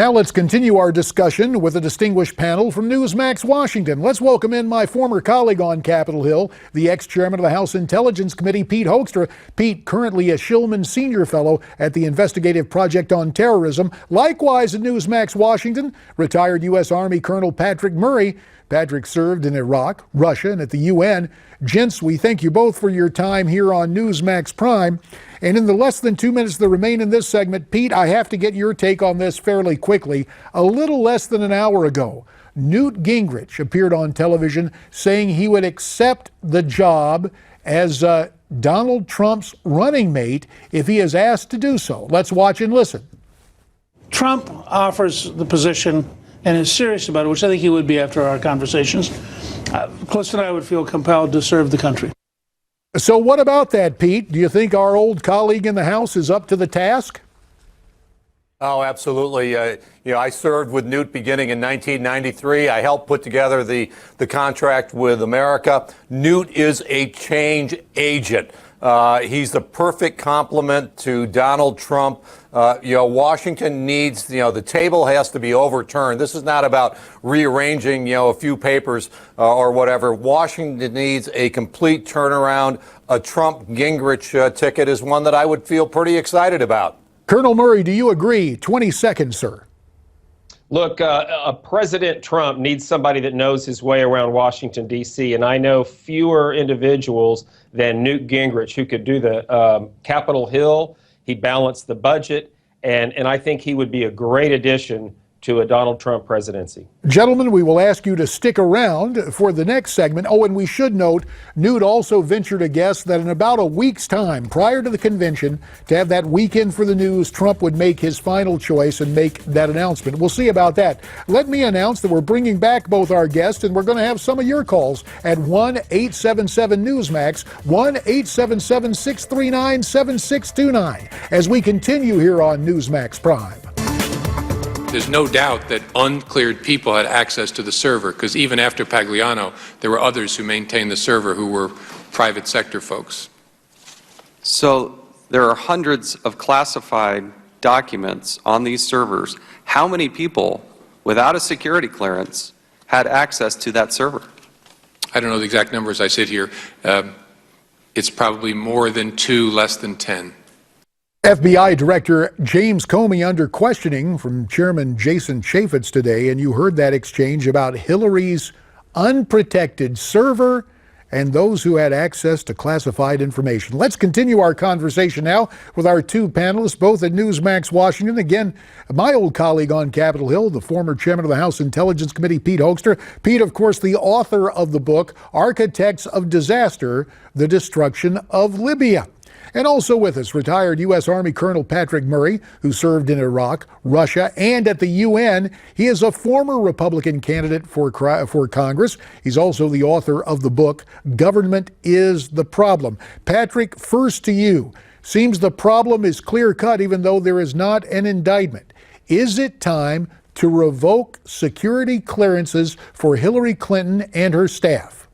Now let's continue our discussion with a distinguished panel from Newsmax Washington. Let's welcome in my former colleague on Capitol Hill, the ex-chairman of the House Intelligence Committee, Pete Hoekstra. Pete, currently a Shillman Senior Fellow at the Investigative Project on Terrorism. Likewise at Newsmax Washington, retired U.S. Army Colonel Patrick Murray. Patrick served in Iraq, Russia, and at the UN. Gents, we thank you both for your time here on Newsmax Prime. And in the less than 2 minutes that remain in this segment, Pete, I have to get your take on this fairly quickly. A little less than an hour ago, Newt Gingrich appeared on television saying he would accept the job as Donald Trump's running mate if he is asked to do so. Let's watch and listen. Trump offers the position and is serious about it, which I think he would be after our conversations. Clifton and I would feel compelled to serve the country. So what about that, Pete? Do you think our old colleague in the House is up to the task? Oh, absolutely. I served with Newt beginning in 1993. I helped put together the contract with America. Newt is a change agent. He's the perfect complement to Donald Trump. Washington needs, the table has to be overturned. This is not about rearranging, a few papers or whatever. Washington needs a complete turnaround. A Trump-Gingrich ticket is one that I would feel pretty excited about. Colonel Murray, do you agree? 20 seconds, sir. Look, President Trump needs somebody that knows his way around Washington, D.C., and I know fewer individuals than Newt Gingrich who could do the Capitol Hill. He balanced the budget, and I think he would be a great addition to a Donald Trump presidency. Gentlemen, we will ask you to stick around for the next segment. Oh, and we should note, Newt also ventured a guess that in about a week's time, prior to the convention, to have that weekend for the news, Trump would make his final choice and make that announcement. We'll see about that. Let me announce that we're bringing back both our guests, and we're going to have some of your calls at 1-877-NEWSMAX, 1-877-639-7629, as we continue here on Newsmax Prime. There's no doubt that uncleared people had access to the server, because even after Pagliano, there were others who maintained the server who were private sector folks. So there are hundreds of classified documents on these servers. How many people without a security clearance had access to that server? I don't know the exact number as I sit here. It's probably more than 2, less than 10. FBI Director James Comey under questioning from Chairman Jason Chaffetz today, and you heard that exchange about Hillary's unprotected server and those who had access to classified information. Let's continue our conversation now with our two panelists, both at Newsmax Washington. Again, my old colleague on Capitol Hill, the former chairman of the House Intelligence Committee, Pete Hoekstra. Pete, of course, the author of the book, Architects of Disaster, The Destruction of Libya. And also with us, retired U.S. Army Colonel Patrick Murray, who served in Iraq, Russia, and at the UN. He is a former Republican candidate for Congress. He's also the author of the book, Government is the Problem. Patrick, first to you. Seems the problem is clear-cut, even though there is not an indictment. Is it time to revoke security clearances for Hillary Clinton and her staff?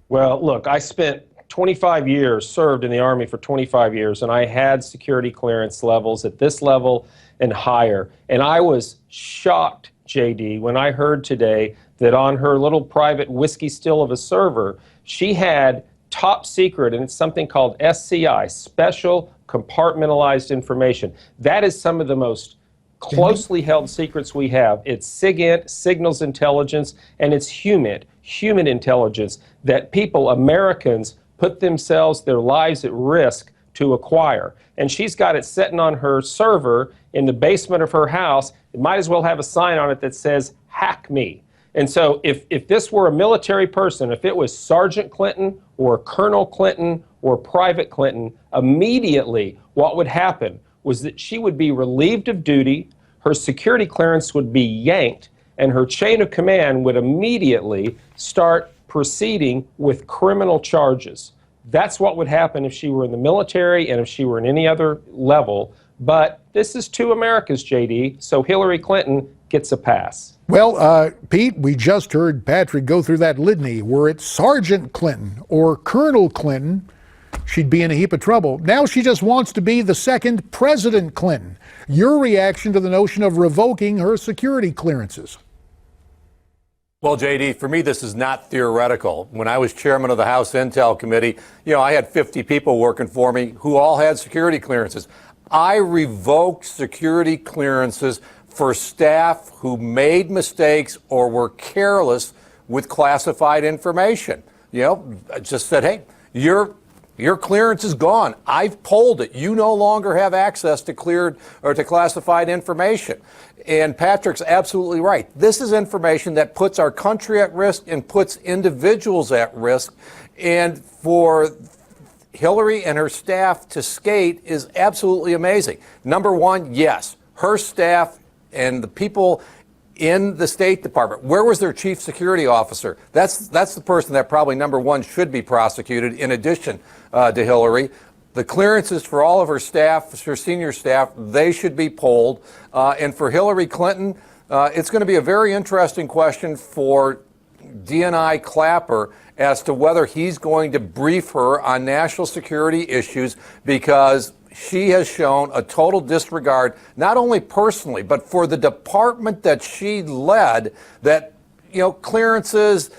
Well, look, I spent 25 years, served in the Army for 25 years, and I had security clearance levels at this level and higher. And I was shocked, JD, when I heard today that on her little private whiskey still of a server, she had top secret, and it's something called SCI, Special Compartmentalized Information. That is some of the most closely held secrets we have. It's SIGINT, signals intelligence, and it's human intelligence that people, Americans, put themselves, their lives at risk to acquire. And she's got it sitting on her server in the basement of her house. It might as well have a sign on it that says, hack me. And so if this were a military person, if it was Sergeant Clinton or Colonel Clinton or Private Clinton, immediately what would happen was that she would be relieved of duty, her security clearance would be yanked, and her chain of command would immediately start proceeding with criminal charges. That's what would happen if she were in the military and if she were in any other level. But this is two Americas, JD, so Hillary Clinton gets a pass. Well, Pete, we just heard Patrick go through that litany. Were it Sergeant Clinton or Colonel Clinton, she'd be in a heap of trouble. Now she just wants to be the second President Clinton. Your reaction to the notion of revoking her security clearances? Well, JD, for me, this is not theoretical. When I was chairman of the House Intel Committee, I had 50 people working for me who all had security clearances. I revoked security clearances for staff who made mistakes or were careless with classified information. I just said, hey, your clearance is gone. I've pulled it. You no longer have access to cleared or to classified information. And Patrick's absolutely right. This is information that puts our country at risk and puts individuals at risk. And for Hillary and her staff to skate is absolutely amazing. Number one, yes, her staff and the people in the State Department. Where was their chief security officer? That's the person that probably, number one, should be prosecuted in addition to Hillary. The clearances for all of her staff, her senior staff, they should be pulled. And for Hillary Clinton, it's going to be a very interesting question for DNI Clapper as to whether he's going to brief her on national security issues, because she has shown a total disregard, not only personally, but for the department that she led, that, clearances,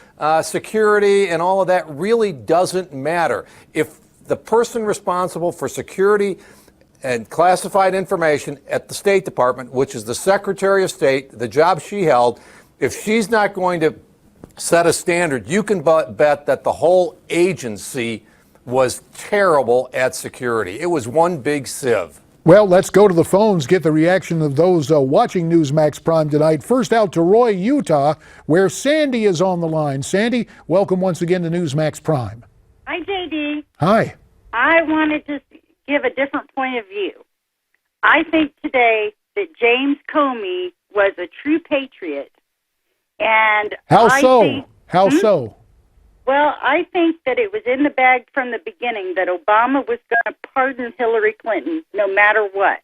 security, and all of that really doesn't matter. If the person responsible for security and classified information at the State Department, which is the Secretary of State, the job she held, if she's not going to set a standard, you can bet that the whole agency was terrible at security. It was one big sieve. Well, let's go to the phones, get the reaction of those watching Newsmax Prime tonight. First out to Roy, Utah, where Sandy is on the line. Sandy, welcome once again to Newsmax Prime. Hi, JD. Hi. I wanted to give a different point of view. I think today that James Comey was a true patriot. And How I so? think, How so? Well, I think that it was in the bag from the beginning that Obama was going to pardon Hillary Clinton no matter what.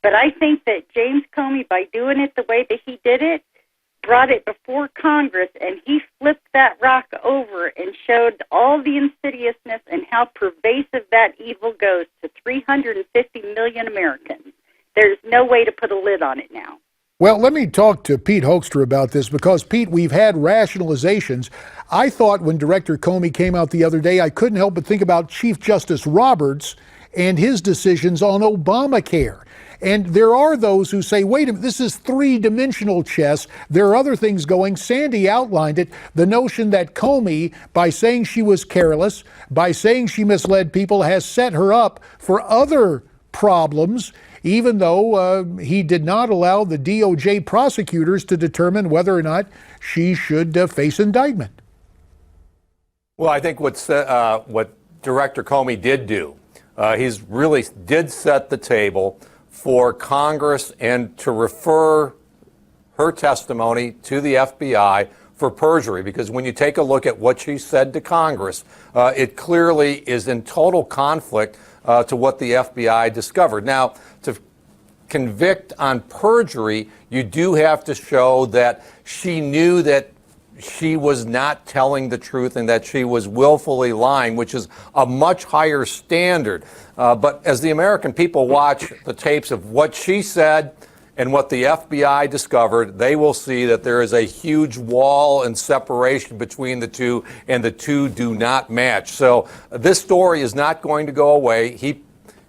But I think that James Comey, by doing it the way that he did it, brought it before Congress, and he flipped that rock over and showed all the insidiousness and how pervasive that evil goes to 350 million Americans. There's no way to put a lid on it now. Well, let me talk to Pete Hoekstra about this, because, Pete, we've had rationalizations. I thought when Director Comey came out the other day, I couldn't help but think about Chief Justice Roberts and his decisions on Obamacare. And there are those who say, wait a minute, this is three-dimensional chess. There are other things going. Sandy outlined it, the notion that Comey, by saying she was careless, by saying she misled people, has set her up for other problems, even though he did not allow the DOJ prosecutors to determine whether or not she should face indictment. Well, I think what Director Comey did do, he's really did set the table for Congress and to refer her testimony to the FBI for perjury, because when you take a look at what she said to Congress, it clearly is in total conflict to what the FBI discovered. Now, to convict on perjury, you do have to show that she knew that she was not telling the truth and that she was willfully lying, which is a much higher standard. But as the American people watch the tapes of what she said and what the FBI discovered, they will see that there is a huge wall and separation between the two, and the two do not match. So this story is not going to go away. He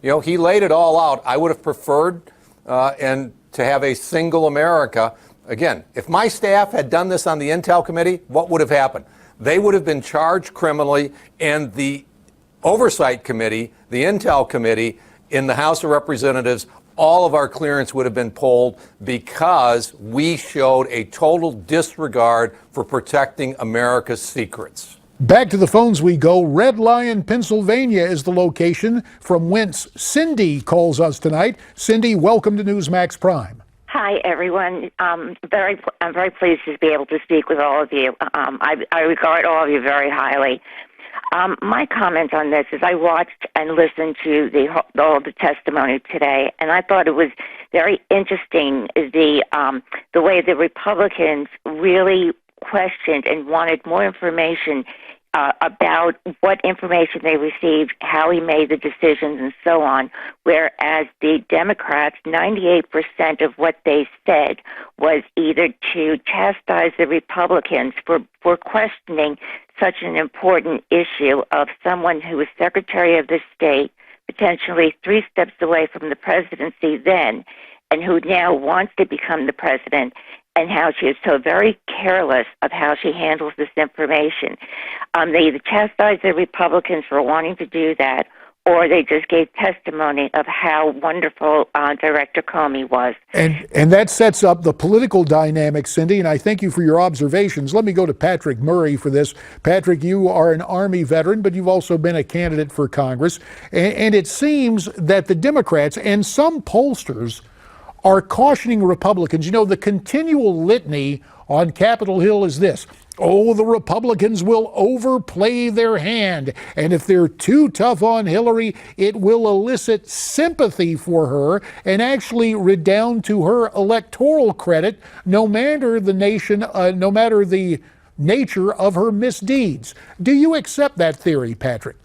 laid it all out. I would have preferred and to have a single America. Again, if my staff had done this on the Intel Committee, what would have happened? They would have been charged criminally, and the Oversight Committee, the Intel Committee in the House of Representatives, all of our clearance would have been pulled because we showed a total disregard for protecting America's secrets. Back to the phones we go. Red Lion, Pennsylvania is the location from whence Cindy calls us tonight. Cindy, welcome to Newsmax Prime. Hi, everyone. I'm very pleased to be able to speak with all of you. I regard all of you very highly. My comment on this is I watched and listened to all the testimony today, and I thought it was very interesting the way the Republicans really questioned and wanted more information about what information they received, how he made the decisions, and so on, whereas the Democrats, 98% of what they said was either to chastise the Republicans for questioning such an important issue of someone who was Secretary of the State, potentially 3 steps away from the presidency then, and who now wants to become the president, and how she is so very careless of how she handles this information. They either chastised the Republicans for wanting to do that, or they just gave testimony of how wonderful Director Comey was. And that sets up the political dynamic, Cindy, and I thank you for your observations. Let me go to Patrick Murray for this. Patrick, you are an Army veteran, but you've also been a candidate for Congress. And it seems that the Democrats and some pollsters are cautioning Republicans. You know, the continual litany on Capitol Hill is this: oh, the Republicans will overplay their hand, and if they're too tough on Hillary, it will elicit sympathy for her and actually redound to her electoral credit, no matter the nature of her misdeeds. Do you accept that theory, Patrick?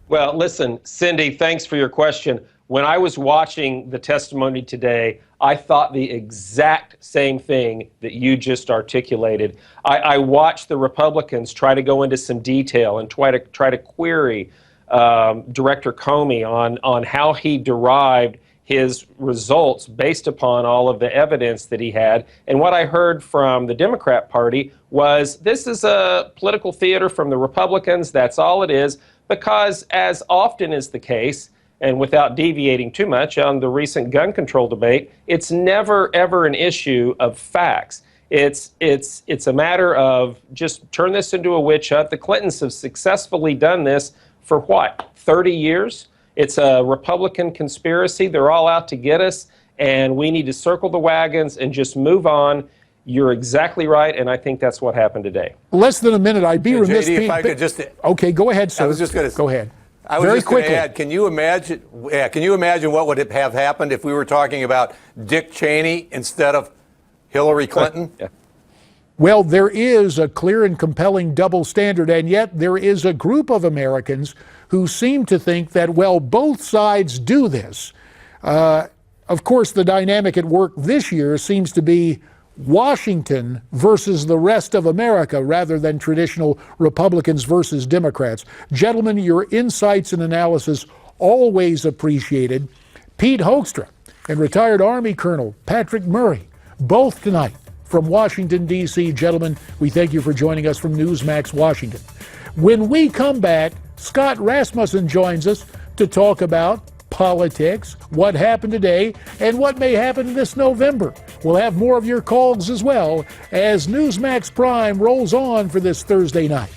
Well, listen, Cindy, thanks for your question. When I was watching the testimony today, I thought the exact same thing that you just articulated. I watched the Republicans try to go into some detail and try to query Director Comey on how he derived his results based upon all of the evidence that he had. And what I heard from the Democrat Party was, this is a political theater from the Republicans, that's all it is, because as often is the case, and without deviating too much on the recent gun control debate, it's never, ever an issue of facts. It's a matter of just turn this into a witch hunt. The Clintons have successfully done this for what, 30 years? It's a Republican conspiracy. They're all out to get us, and we need to circle the wagons and just move on. You're exactly right, and I think that's what happened today. Less than a minute. I'd be remiss. JD, if I could just... Okay, go ahead, sir. I was just going to... Go ahead. I was just going to add, can you imagine what would have happened if we were talking about Dick Cheney instead of Hillary Clinton? Yeah. Well, there is a clear and compelling double standard, and yet there is a group of Americans who seem to think that, well, both sides do this. Of course, the dynamic at work this year seems to be Washington versus the rest of America rather than traditional Republicans versus Democrats. Gentlemen, your insights and analysis always appreciated. Pete Hoekstra and retired Army Colonel Patrick Murray, both tonight from Washington, D.C. Gentlemen, we thank you for joining us from Newsmax, Washington. When we come back, Scott Rasmussen joins us to talk about politics, what happened today, and what may happen this November. We'll have more of your calls as well as Newsmax Prime rolls on for this Thursday night.